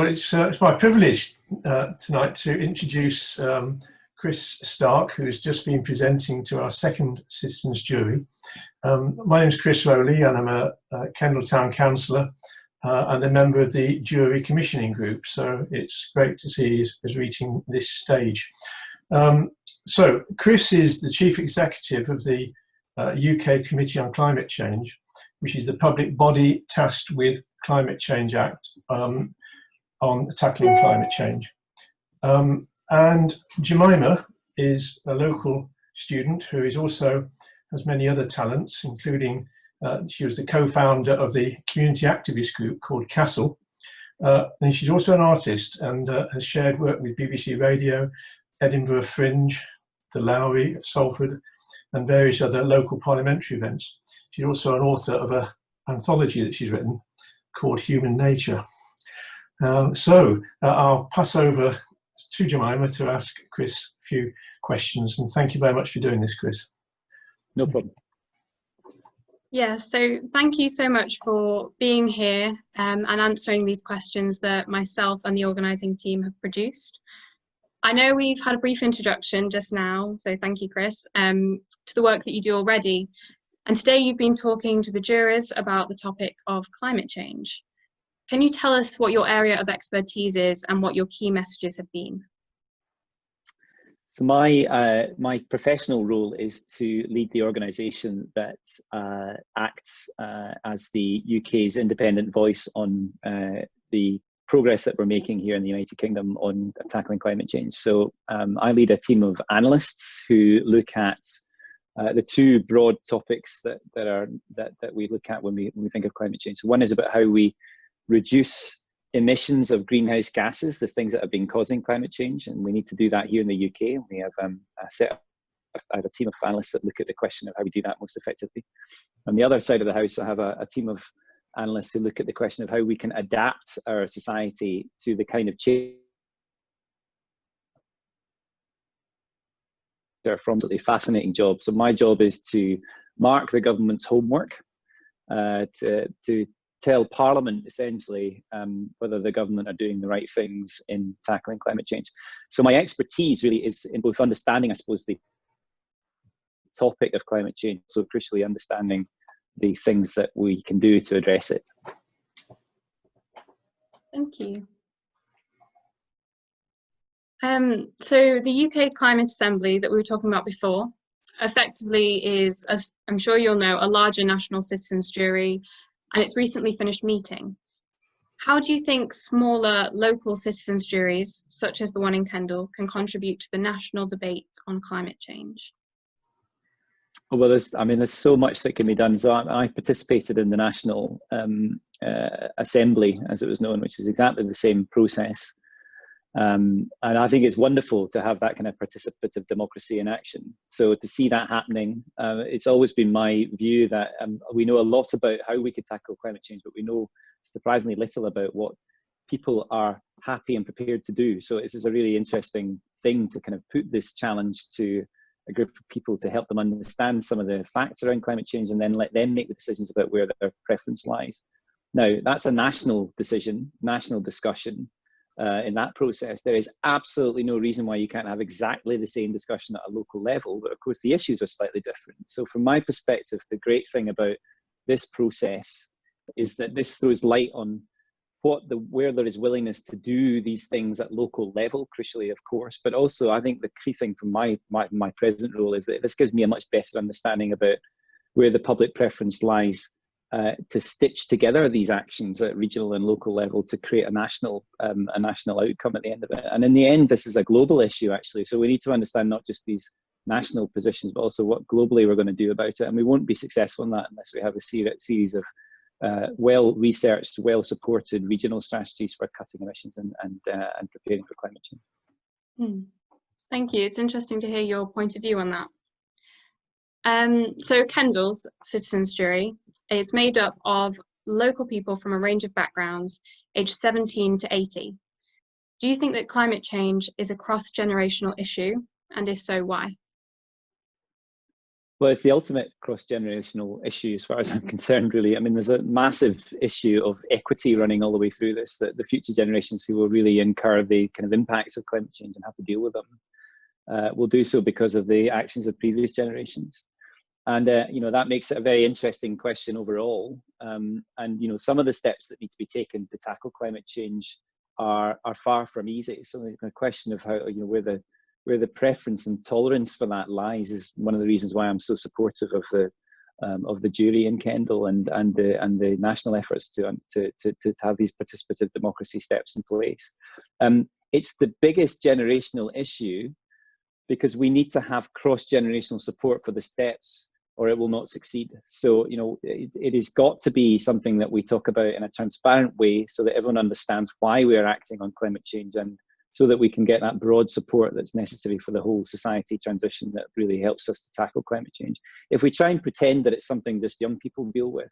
it's my privilege tonight to introduce Chris Stark, who's just been presenting to our second citizens jury. My name is Chris Rowley, and I'm a Kendal Town Councillor and a member of the jury commissioning group. So it's great to see he's reaching this stage. So Chris is the Chief Executive of the UK Committee on Climate Change, which is the public body tasked with Climate Change Act on tackling climate change. And Jemima is a local student who is also has many other talents, including she was the co-founder of the community activist group called Castle. And she's also an artist and has shared work with BBC Radio, Edinburgh Fringe, the Lowry at Salford, and various other local parliamentary events. She's also an author of an anthology that she's written called Human Nature. So I'll pass over to Jemima to ask Chris a few questions, and thank you very much for doing this, Chris. No problem. Yeah, so thank you so much for being here and answering these questions that myself and the organising team have produced. I know we've had a brief introduction just now, so thank you, Chris, to the work that you do already. And today you've been talking to the jurors about the topic of climate change. Can you tell us what your area of expertise is and what your key messages have been? So my professional role is to lead the organisation that acts as the UK's independent voice on the progress that we're making here in the United Kingdom on tackling climate change. So I lead a team of analysts who look at the two broad topics that we look at when we think of climate change. So one is about how we reduce emissions of greenhouse gases, the things that have been causing climate change, and we need to do that here in the UK. We have I have a team of analysts that look at the question of how we do that most effectively. On the other side of the house, I have a team of analysts who look at the question of how we can adapt our society to the kind of change from a fascinating job. So my job is to mark the government's homework, to tell Parliament essentially whether the government are doing the right things in tackling climate change. So my expertise really is in both understanding, I suppose, the topic of climate change, so crucially understanding the things that we can do to address it. Thank you. So the UK Climate Assembly that we were talking about before effectively is, as I'm sure you'll know, a larger national citizens jury, and it's recently finished meeting. How do you think smaller local citizens juries, such as the one in Kendal, can contribute to the national debate on climate change? Well, there's so much that can be done. So I participated in the National Assembly, as it was known, which is exactly the same process. And I think it's wonderful to have that kind of participative democracy in action. So to see that happening, it's always been my view that we know a lot about how we could tackle climate change, but we know surprisingly little about what people are happy and prepared to do. So this is a really interesting thing to kind of put this challenge to a group of people to help them understand some of the facts around climate change and then let them make the decisions about where their preference lies. Now, that's a national decision, national discussion. In that process, there is absolutely no reason why you can't have exactly the same discussion at a local level, but of course the issues are slightly different. So from my perspective, the great thing about this process is that this throws light on where there is willingness to do these things at local level, crucially, of course, but also I think the key thing from my present role is that this gives me a much better understanding about where the public preference lies to stitch together these actions at regional and local level to create a national outcome at the end of it. And in the end, this is a global issue, actually. So we need to understand not just these national positions, but also what globally we're going to do about it. And we won't be successful in that unless we have a series of well-researched, well-supported regional strategies for cutting emissions and preparing for climate change. Thank you. It's interesting to hear your point of view on that. So Kendal's citizens jury is made up of local people from a range of backgrounds, aged 17 to 80. Do you think that climate change is a cross-generational issue? And if so, why? Well, it's the ultimate cross-generational issue as far as I'm concerned, really. I mean, there's a massive issue of equity running all the way through this, that the future generations who will really incur the kind of impacts of climate change and have to deal with them will do so because of the actions of previous generations. And, you know, that makes it a very interesting question overall. And, you know, some of the steps that need to be taken to tackle climate change are far from easy. So there's a question of how, you know, where the preference and tolerance for that lies is one of the reasons why I'm so supportive of the jury in Kendal and the national efforts to have these participative democracy steps in place. It's the biggest generational issue because we need to have cross-generational support for the steps or it will not succeed. So, you know, it has got to be something that we talk about in a transparent way so that everyone understands why we are acting on climate change and so that we can get that broad support that's necessary for the whole society transition that really helps us to tackle climate change. If we try and pretend that it's something just young people deal with,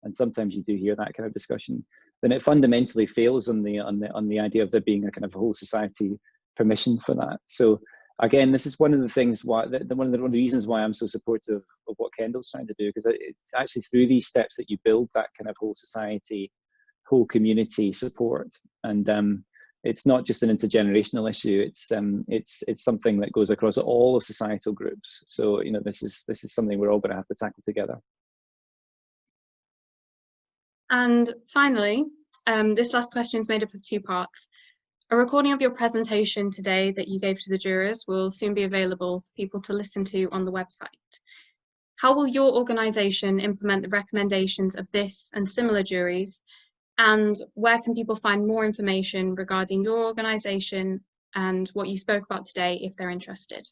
and sometimes you do hear that kind of discussion, then it fundamentally fails on the idea of there being a kind of whole society permission for that. So again, this is one of the things why one of the reasons why I'm so supportive of what Kendal's trying to do, because it's actually through these steps that you build that kind of whole society, whole community support. And it's not just an intergenerational issue. It's something that goes across all of societal groups. So, you know, this is something we're all going to have to tackle together. And finally, this last question is made up of two parts. A recording of your presentation today that you gave to the jurors will soon be available for people to listen to on the website. How will your organisation implement the recommendations of this and similar juries? And where can people find more information regarding your organisation and what you spoke about today if they're interested?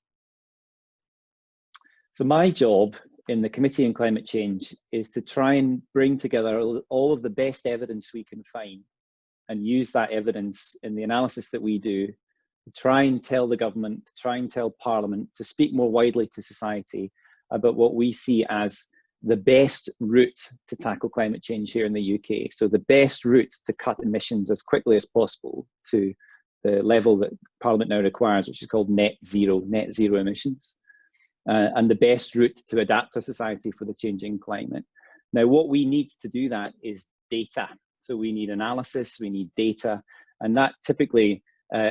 So my job in the Committee on Climate Change is to try and bring together all of the best evidence we can find and use that evidence in the analysis that we do to try and tell the government, to try and tell Parliament, to speak more widely to society about what we see as the best route to tackle climate change here in the UK. So the best route to cut emissions as quickly as possible to the level that Parliament now requires, which is called net zero emissions. And the best route to adapt our society for the changing climate. Now, what we need to do that is data. So we need analysis, we need data, and that typically,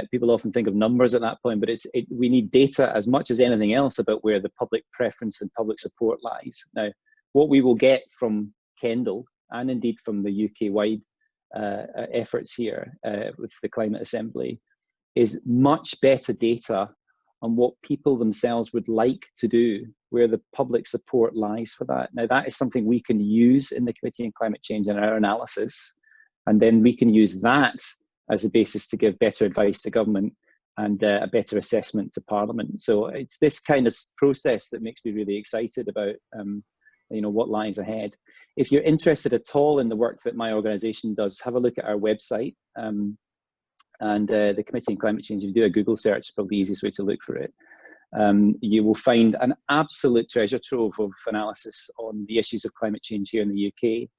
people often think of numbers at that point, but we need data as much as anything else about where the public preference and public support lies. Now, what we will get from Kendal, and indeed from the UK-wide efforts here with the Climate Assembly, is much better data on what people themselves would like to do, where the public support lies for that. Now, that is something we can use in the Committee on Climate Change in our analysis, and then we can use that as a basis to give better advice to government and a better assessment to Parliament. So it's this kind of process that makes me really excited about you know, what lies ahead. If you're interested at all in the work that my organisation does, have a look at our website. And the Committee on Climate Change, if you do a Google search, is probably the easiest way to look for it. You will find an absolute treasure trove of analysis on the issues of climate change here in the UK.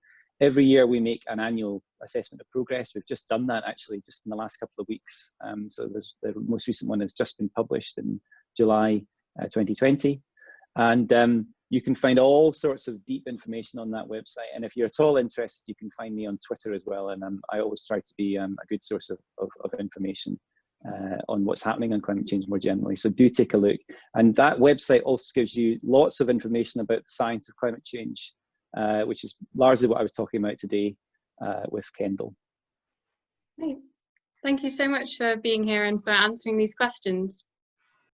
Every year we make an annual assessment of progress. We've just done that actually just in the last couple of weeks. So the most recent one has just been published in July 2020. And you can find all sorts of deep information on that website. And if you're at all interested, you can find me on Twitter as well. And I always try to be a good source of information on what's happening on climate change more generally. So do take a look. And that website also gives you lots of information about the science of climate change, which is largely what I was talking about today with Kendal. Great. Thank you so much for being here and for answering these questions.